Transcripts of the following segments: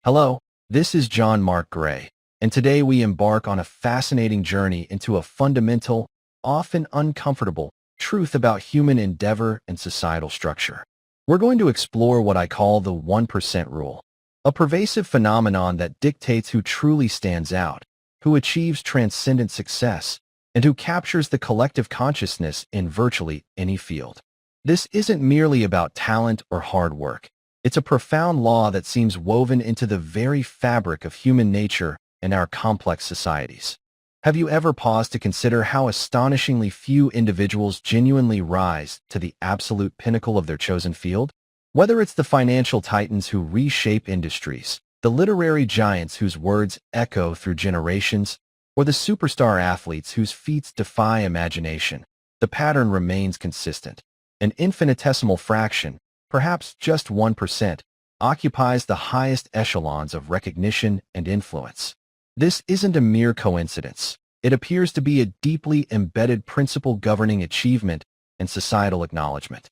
Hello, this is John Mark Gray, and today we embark on a fascinating journey into a fundamental, often uncomfortable, truth about human endeavor and societal structure. We're going to explore what I call the 1% rule, a pervasive phenomenon that dictates who truly stands out, who achieves transcendent success, and who captures the collective consciousness in virtually any field. This isn't merely about talent or hard work. It's a profound law that seems woven into the very fabric of human nature and our complex societies. Have you ever paused to consider how astonishingly few individuals genuinely rise to the absolute pinnacle of their chosen field? Whether it's the financial titans who reshape industries, the literary giants whose words echo through generations, or the superstar athletes whose feats defy imagination, the pattern remains consistent. An infinitesimal fraction, perhaps just 1%, occupies the highest echelons of recognition and influence. This isn't a mere coincidence. It appears to be a deeply embedded principle governing achievement and societal acknowledgement.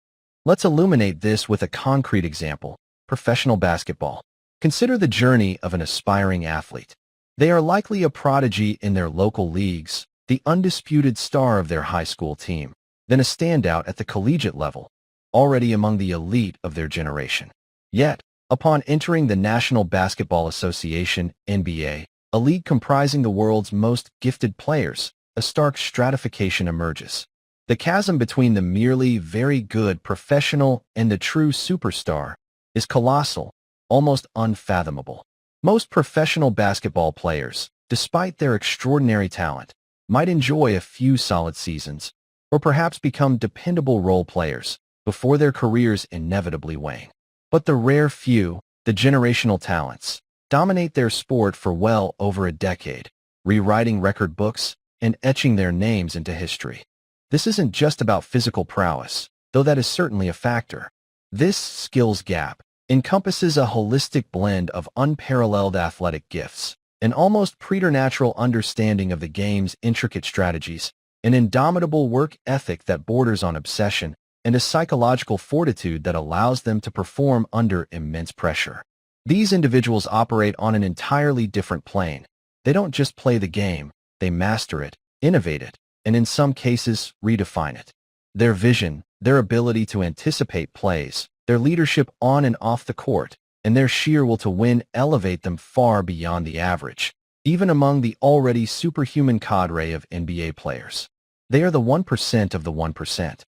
Let's illuminate this with a concrete example: professional basketball. Consider the journey of an aspiring athlete. They are likely a prodigy in their local leagues, the undisputed star of their high school team, then a standout at the collegiate level, already among the elite of their generation. Yet, upon entering the National Basketball Association (NBA), a league comprising the world's most gifted players, a stark stratification emerges. The chasm between the merely very good professional and the true superstar is colossal, almost unfathomable. Most professional basketball players, despite their extraordinary talent, might enjoy a few solid seasons, or perhaps become dependable role players, before their careers inevitably wane. But the rare few, the generational talents, dominate their sport for well over a decade, rewriting record books and etching their names into history. This isn't just about physical prowess, though that is certainly a factor. This skills gap encompasses a holistic blend of unparalleled athletic gifts, an almost preternatural understanding of the game's intricate strategies, an indomitable work ethic that borders on obsession, and a psychological fortitude that allows them to perform under immense pressure. These individuals operate on an entirely different plane. They don't just play the game, they master it, innovate it, and in some cases, redefine it. Their vision, their ability to anticipate plays, their leadership on and off the court, and their sheer will to win elevate them far beyond the average, even among the already superhuman cadre of NBA players. They are the 1% of the 1%.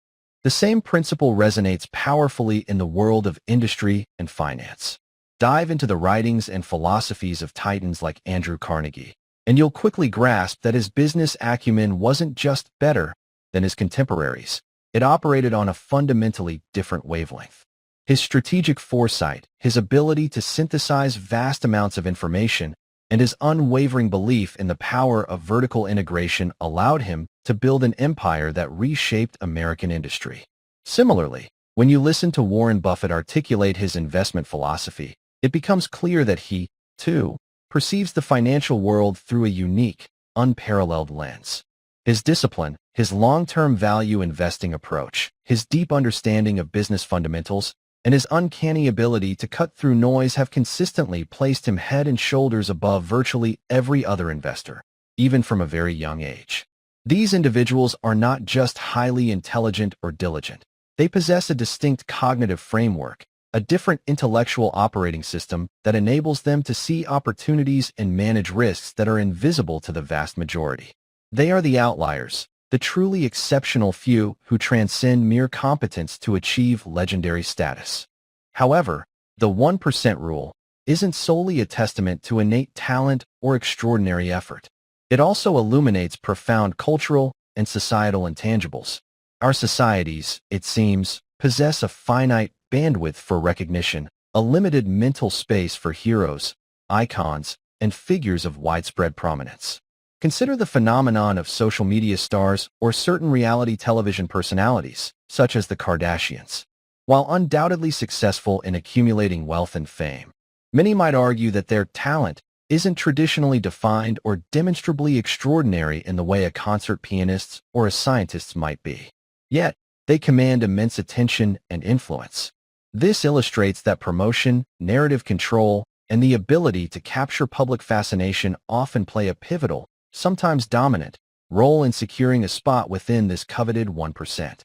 The same principle resonates powerfully in the world of industry and finance. Dive into the writings and philosophies of titans like Andrew Carnegie, and you'll quickly grasp that his business acumen wasn't just better than his contemporaries. It operated on a fundamentally different wavelength. His strategic foresight, his ability to synthesize vast amounts of information, and his unwavering belief in the power of vertical integration allowed him to build an empire that reshaped American industry. Similarly, when you listen to Warren Buffett articulate his investment philosophy, it becomes clear that he, too, perceives the financial world through a unique, unparalleled lens. His discipline, his long-term value investing approach, his deep understanding of business fundamentals, and his uncanny ability to cut through noise have consistently placed him head and shoulders above virtually every other investor, even from a very young age. These individuals are not just highly intelligent or diligent. They possess a distinct cognitive framework, a different intellectual operating system that enables them to see opportunities and manage risks that are invisible to the vast majority. They are the outliers, the truly exceptional few who transcend mere competence to achieve legendary status. However, the 1% rule isn't solely a testament to innate talent or extraordinary effort. It also illuminates profound cultural and societal intangibles. Our societies, it seems, possess a finite bandwidth for recognition, a limited mental space for heroes, icons, and figures of widespread prominence. Consider the phenomenon of social media stars or certain reality television personalities, such as the Kardashians. While undoubtedly successful in accumulating wealth and fame, many might argue that their talent isn't traditionally defined or demonstrably extraordinary in the way a concert pianist or a scientist might be. Yet, they command immense attention and influence. This illustrates that promotion, narrative control, and the ability to capture public fascination often play a pivotal, sometimes dominant, role in securing a spot within this coveted 1%.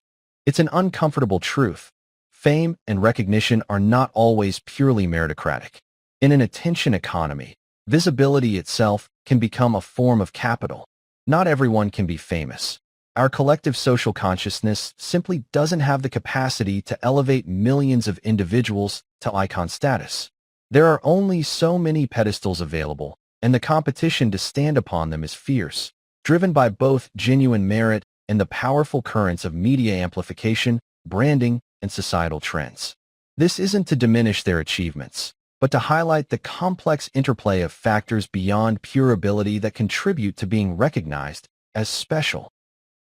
It's an uncomfortable truth. Fame and recognition are not always purely meritocratic. In an attention economy, visibility itself can become a form of capital. Not everyone can be famous. Our collective social consciousness simply doesn't have the capacity to elevate millions of individuals to icon status. There are only so many pedestals available, and the competition to stand upon them is fierce, driven by both genuine merit and the powerful currents of media amplification, branding, and societal trends. This isn't to diminish their achievements, but to highlight the complex interplay of factors beyond pure ability that contribute to being recognized as special.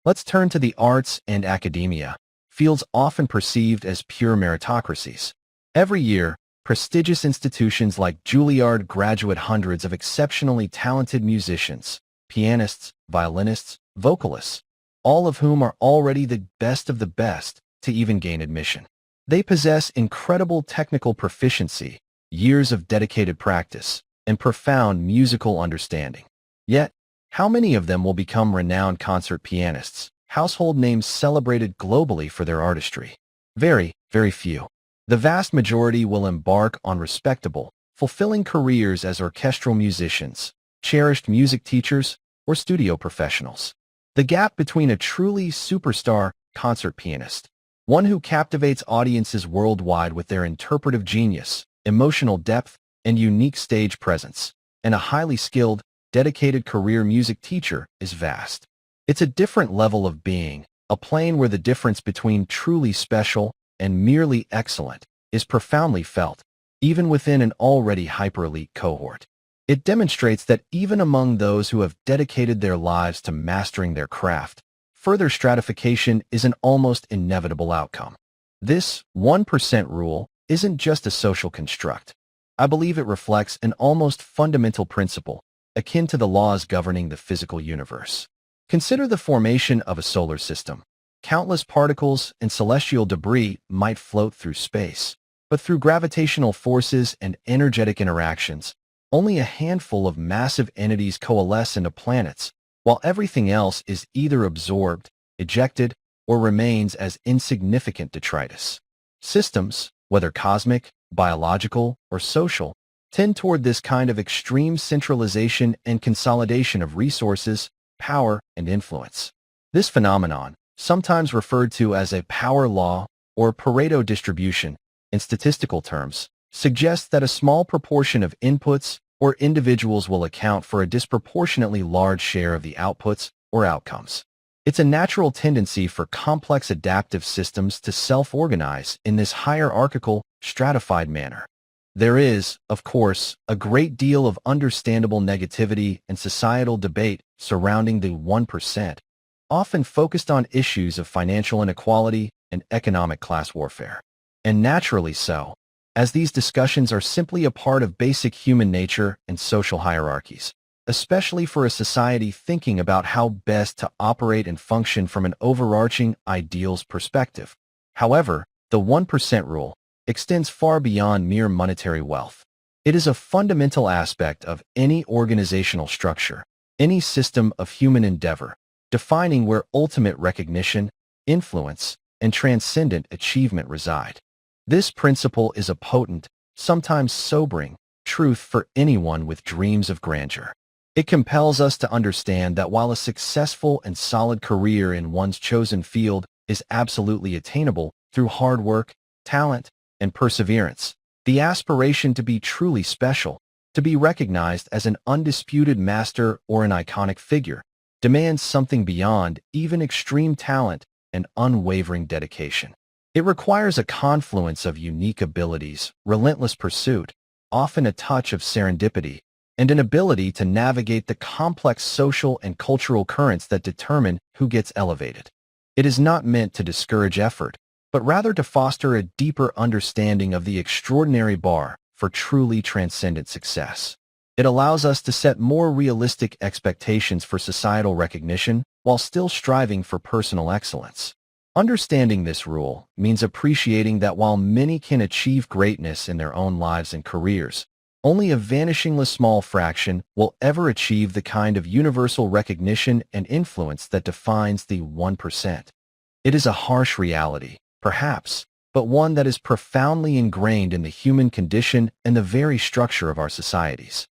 Let's turn to the arts and academia, fields often perceived as pure meritocracies. Every year, prestigious institutions like Juilliard graduate hundreds of exceptionally talented musicians, pianists, violinists, vocalists, all of whom are already the best of the best to even gain admission. They possess incredible technical proficiency, years of dedicated practice, and profound musical understanding. Yet, how many of them will become renowned concert pianists, household names celebrated globally for their artistry? Very, very few. The vast majority will embark on respectable, fulfilling careers as orchestral musicians, cherished music teachers, or studio professionals. The gap between a truly superstar concert pianist, one who captivates audiences worldwide with their interpretive genius, emotional depth, and unique stage presence, and a highly skilled, dedicated career music teacher is vast. It's a different level of being, a plane where the difference between truly special and merely excellent is profoundly felt, even within an already hyper-elite cohort. It demonstrates that even among those who have dedicated their lives to mastering their craft, further stratification is an almost inevitable outcome. This 1% rule isn't just a social construct. I believe it reflects an almost fundamental principle, akin to the laws governing the physical universe. Consider the formation of a solar system. Countless particles and celestial debris might float through space, but through gravitational forces and energetic interactions, only a handful of massive entities coalesce into planets, while everything else is either absorbed, ejected, or remains as insignificant detritus. Systems, whether cosmic, biological, or social, tend toward this kind of extreme centralization and consolidation of resources, power, and influence. This phenomenon, sometimes referred to as a power law or Pareto distribution in statistical terms, suggests that a small proportion of inputs or individuals will account for a disproportionately large share of the outputs or outcomes. It's a natural tendency for complex adaptive systems to self-organize in this hierarchical, stratified manner. There is, of course, a great deal of understandable negativity and societal debate surrounding the 1%, often focused on issues of financial inequality and economic class warfare. And naturally so, as these discussions are simply a part of basic human nature and social hierarchies, especially for a society thinking about how best to operate and function from an overarching ideals perspective. However, the 1% rule extends far beyond mere monetary wealth. It is a fundamental aspect of any organizational structure, any system of human endeavor, defining where ultimate recognition, influence, and transcendent achievement reside. This principle is a potent, sometimes sobering, truth for anyone with dreams of grandeur. It compels us to understand that while a successful and solid career in one's chosen field is absolutely attainable through hard work, talent, and perseverance, the aspiration to be truly special, to be recognized as an undisputed master or an iconic figure, demands something beyond even extreme talent and unwavering dedication. It requires a confluence of unique abilities, relentless pursuit, often a touch of serendipity, and an ability to navigate the complex social and cultural currents that determine who gets elevated. It is not meant to discourage effort, but rather to foster a deeper understanding of the extraordinary bar for truly transcendent success. It allows us to set more realistic expectations for societal recognition while still striving for personal excellence. Understanding this rule means appreciating that while many can achieve greatness in their own lives and careers, Only a vanishingly small fraction will ever achieve the kind of universal recognition and influence that defines the 1%. It is a harsh reality, perhaps, but one that is profoundly ingrained in the human condition and the very structure of our societies.